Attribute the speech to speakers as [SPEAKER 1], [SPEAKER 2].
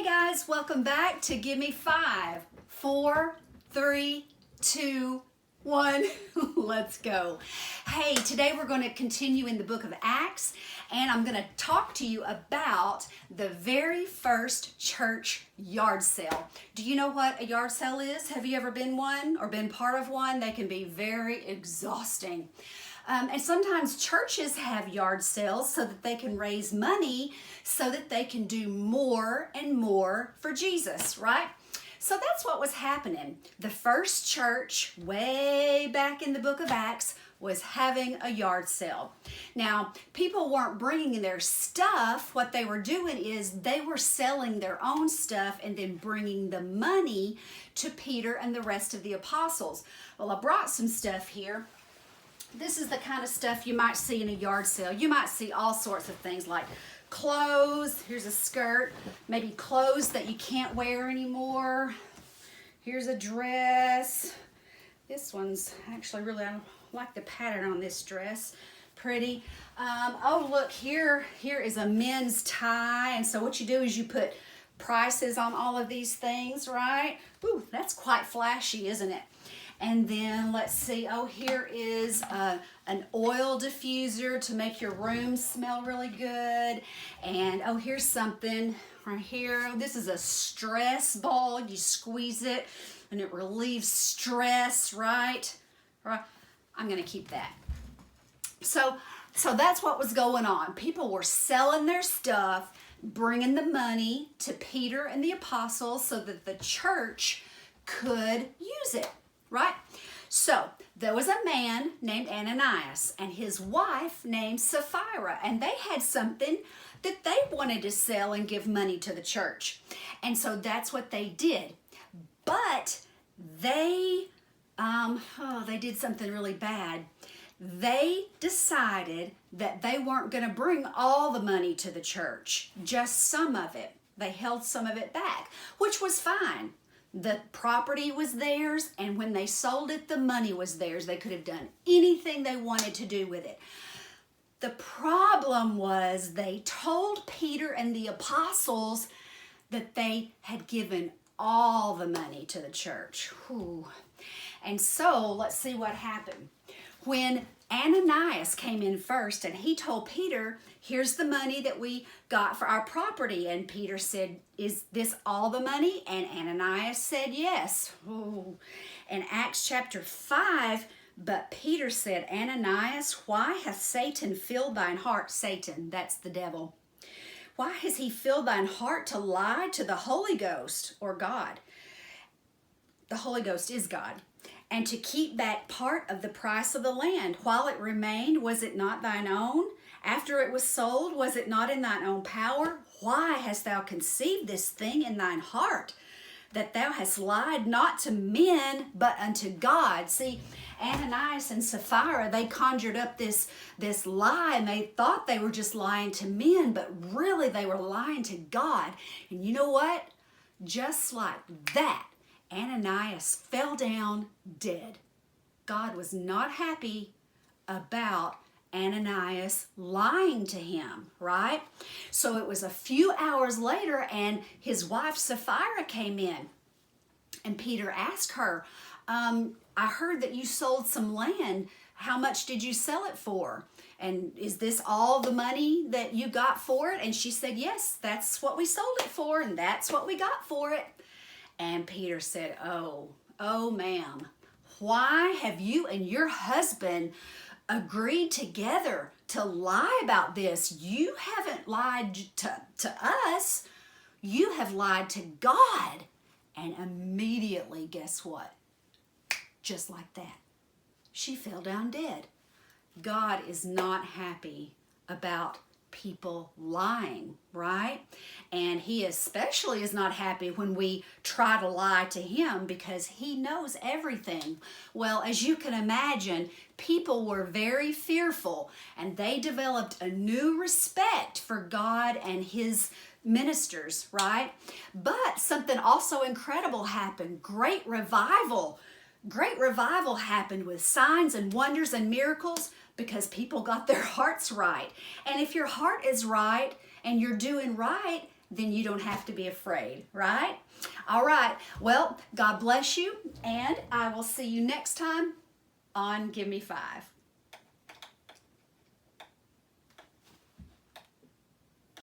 [SPEAKER 1] guys, welcome back to Give Me 5, 4, 3, 2, 1. Let's go. Hey, today we're going to continue in the book of Acts, and I'm going to talk to you about the very first church yard sale. Do you know what a yard sale is? Have you ever been one or been part of one? They can be very exhausting. And sometimes churches have yard sales so that they can raise money so that they can do more and more for Jesus, right? So that's what was happening. The first church, way back in the book of Acts, was having a yard sale. Now, people weren't bringing their stuff. What they were doing is they were selling their own stuff and then bringing the money to Peter and the rest of the apostles. Well, I brought some stuff here. This is the kind of stuff you might see in a yard sale. You might see all sorts of things like clothes. Here's a skirt, maybe clothes that you can't wear anymore. Here's a dress. This one's actually really, I like the pattern on this dress. Pretty. Oh, look, here is a men's tie. And so what you do is you put prices on all of these things, right? Ooh, that's quite flashy, isn't it? And then let's see, oh, here is an oil diffuser to make your room smell really good. And oh, here's something right here. This is a stress ball. You squeeze it and it relieves stress, right? Right. I'm going to keep that. So that's what was going on. People were selling their stuff, bringing the money to Peter and the apostles so that the church could use it. Right? So there was a man named Ananias and his wife named Sapphira, and they had something that they wanted to sell and give money to the church. And so that's what they did. But they did something really bad. They decided that they weren't going to bring all the money to the church, just some of it. They held some of it back, which was fine. The property was theirs, and when they sold it, the money was theirs. They could have done anything they wanted to do with it. The problem was they told Peter and the apostles that they had given all the money to the church. Whew. And so let's see what happened. When Ananias came in first and he told Peter, here's the money that we got for our property. And Peter said, is this all the money? And Ananias said, yes. Ooh. In Acts chapter 5, but Peter said, Ananias, why hath Satan filled thine heart? Satan, that's the devil. Why has he filled thine heart to lie to the Holy Ghost or God? The Holy Ghost is God. And to keep back part of the price of the land. While it remained, was it not thine own? After it was sold, was it not in thine own power? Why hast thou conceived this thing in thine heart, that thou hast lied not to men, but unto God? See, Ananias and Sapphira, they conjured up this lie, and they thought they were just lying to men, but really they were lying to God. And you know what? Just like that, Ananias fell down dead. God was not happy about Ananias lying to him, right? So it was a few hours later, and his wife Sapphira came in, and Peter asked her, I heard that you sold some land. How much did you sell it for? And is this all the money that you got for it? And she said, yes, that's what we sold it for, and that's what we got for it. And Peter said, oh, ma'am, why have you and your husband agreed together to lie about this? You haven't lied to us. You have lied to God. And immediately, guess what? Just like that, she fell down dead. God is not happy about people lying, right? And he especially is not happy when we try to lie to him, because he knows everything. Well, as you can imagine, people were very fearful, and they developed a new respect for God and his ministers, right? But something also incredible happened. Great revival happened with signs and wonders and miracles, because people got their hearts right. And if your heart is right and you're doing right, then you don't have to be afraid, right? All right. Well, God bless you, and I will see you next time on Give Me Five.